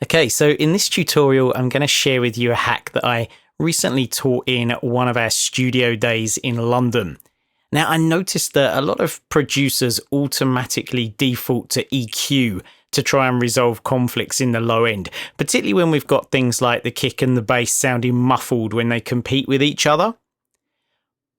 Okay, so in this tutorial, I'm going to share with you a hack that I recently taught in one of our studio days in London. Now, I noticed that a lot of producers automatically default to EQ to try and resolve conflicts in the low end, particularly when we've got things like the kick and the bass sounding muffled when they compete with each other.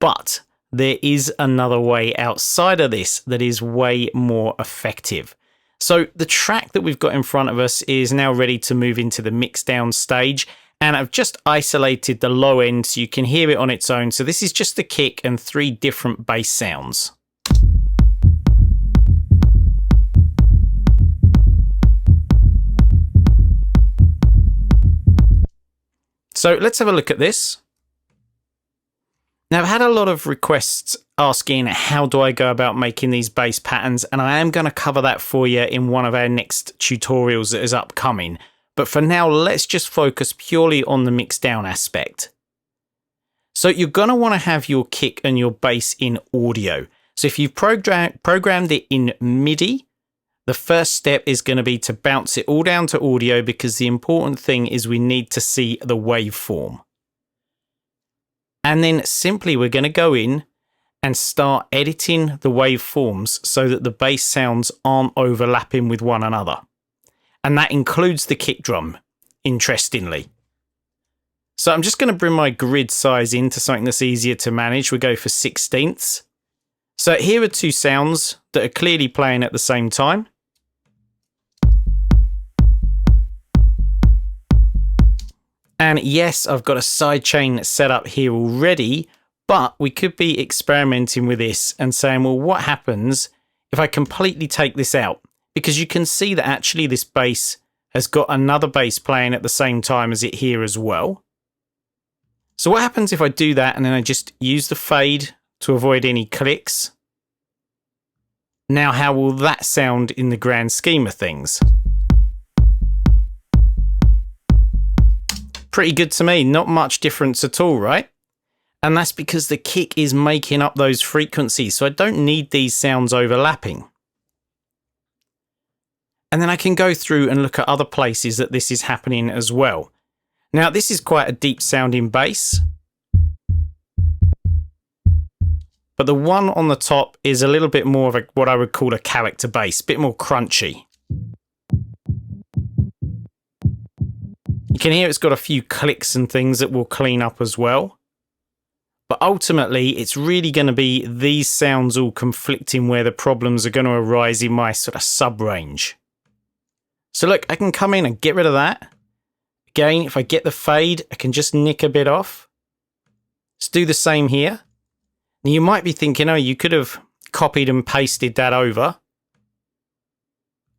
But there is another way outside of this that is way more effective. So the track that we've got in front of us is now ready to move into the mixdown stage, and I've just isolated the low end so you can hear it on its own. So this is just the kick and 3 different bass sounds. So let's have a look at this. Now, I've had a lot of requests asking how do I go about making these bass patterns, and I am going to cover that for you in one of our next tutorials that is upcoming. But for now, let's just focus purely on the mixdown aspect. So you're going to want to have your kick and your bass in audio. So if you've programmed it in MIDI, the first step is going to be to bounce it all down to audio, because the important thing is we need to see the waveform. And then simply we're going to go in and start editing the waveforms so that the bass sounds aren't overlapping with one another. And that includes the kick drum, interestingly. So I'm just going to bring my grid size into something that's easier to manage. We go for 16ths. So here are 2 sounds that are clearly playing at the same time. And yes, I've got a sidechain set up here already, but we could be experimenting with this and saying, well, what happens if I completely take this out? Because you can see that actually this bass has got another bass playing at the same time as it here as well. So what happens if I do that and then I just use the fade to avoid any clicks? Now, how will that sound in the grand scheme of things? Pretty good to me, not much difference at all, right? And that's because the kick is making up those frequencies, so I don't need these sounds overlapping. And then I can go through and look at other places that this is happening as well. Now, this is quite a deep sounding bass, but the one on the top is a little bit more of what I would call a character bass, a bit more crunchy. You can hear it's got a few clicks and things that will clean up as well. But ultimately, it's really going to be these sounds all conflicting where the problems are going to arise in my sort of sub-range. So look, I can come in and get rid of that. Again, if I get the fade, I can just nick a bit off. Let's do the same here. Now you might be thinking, oh, you could have copied and pasted that over.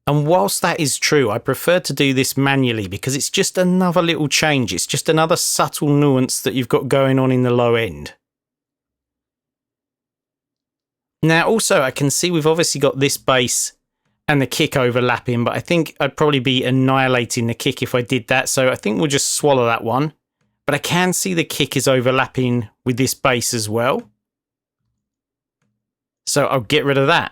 And whilst that is true, I prefer to do this manually because it's just another little change. It's just another subtle nuance that you've got going on in the low end. Now, also, I can see we've obviously got this bass and the kick overlapping, but I think I'd probably be annihilating the kick if I did that. So I think we'll just swallow that one. But I can see the kick is overlapping with this bass as well. So I'll get rid of that.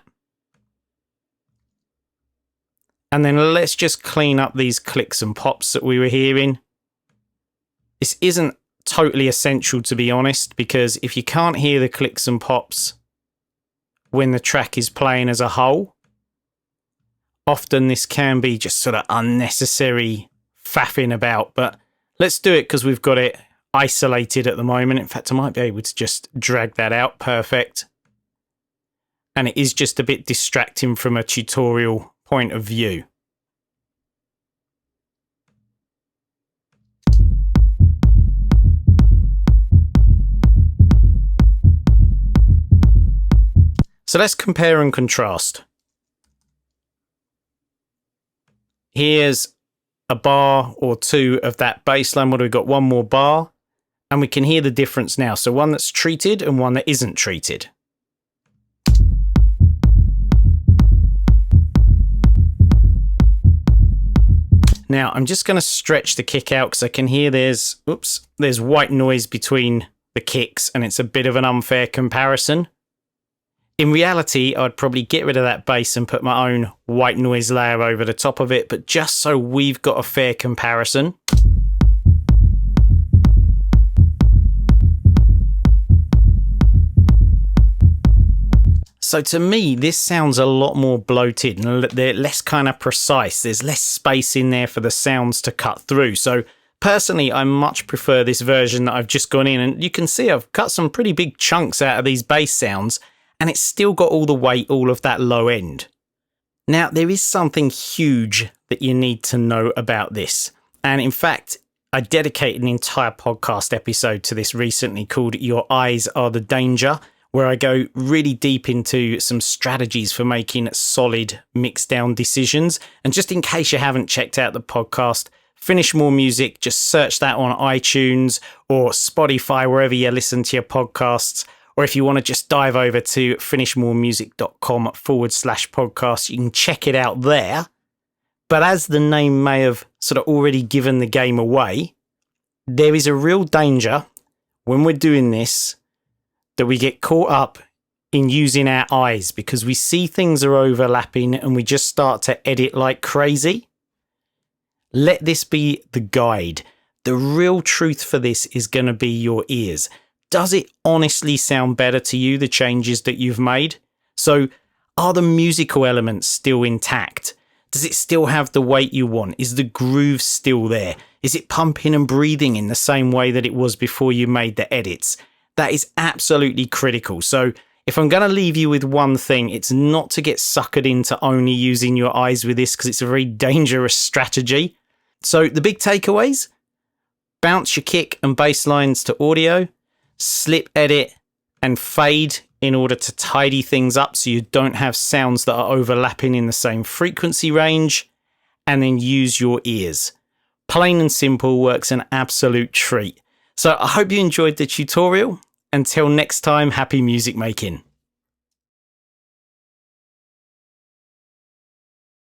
And then let's just clean up these clicks and pops that we were hearing. This isn't totally essential, to be honest, because if you can't hear the clicks and pops when the track is playing as a whole, often this can be just sort of unnecessary faffing about. But let's do it because we've got it isolated at the moment. In fact, I might be able to just drag that out. Perfect. And it is just a bit distracting from a tutorial point of view. So let's compare and contrast. Here's a bar or 2 of that bass line. What do we got? 1 more bar, and we can hear the difference now. So one that's treated and one that isn't treated. Now, I'm just going to stretch the kick out because I can hear there's white noise between the kicks and it's a bit of an unfair comparison. In reality, I'd probably get rid of that bass and put my own white noise layer over the top of it, but just so we've got a fair comparison. So to me, this sounds a lot more bloated and they're less kind of precise. There's less space in there for the sounds to cut through. So personally, I much prefer this version that I've just gone in, and you can see I've cut some pretty big chunks out of these bass sounds, and it's still got all the weight, all of that low end. Now, there is something huge that you need to know about this. And in fact, I dedicated an entire podcast episode to this recently called Your Eyes Are the Danger, where I go really deep into some strategies for making solid mixdown decisions. And just in case you haven't checked out the podcast, Finish More Music, just search that on iTunes or Spotify, wherever you listen to your podcasts. Or if you want to just dive over to finishmoremusic.com/podcast, you can check it out there. But as the name may have sort of already given the game away, there is a real danger when we're doing this that we get caught up in using our eyes because we see things are overlapping and we just start to edit like crazy. Let this be the guide. The real truth for this is going to be your ears. Does it honestly sound better to you, the changes that you've made? So are the musical elements still intact? Does it still have the weight you want? Is the groove still there? Is it pumping and breathing in the same way that it was before you made the edits? That is absolutely critical. So if I'm going to leave you with one thing, it's not to get suckered into only using your eyes with this, because it's a very dangerous strategy. So the big takeaways: bounce your kick and bass lines to audio, slip edit and fade in order to tidy things up so you don't have sounds that are overlapping in the same frequency range, and then use your ears. Plain and simple, works an absolute treat. So I hope you enjoyed the tutorial. Until next time, happy music making.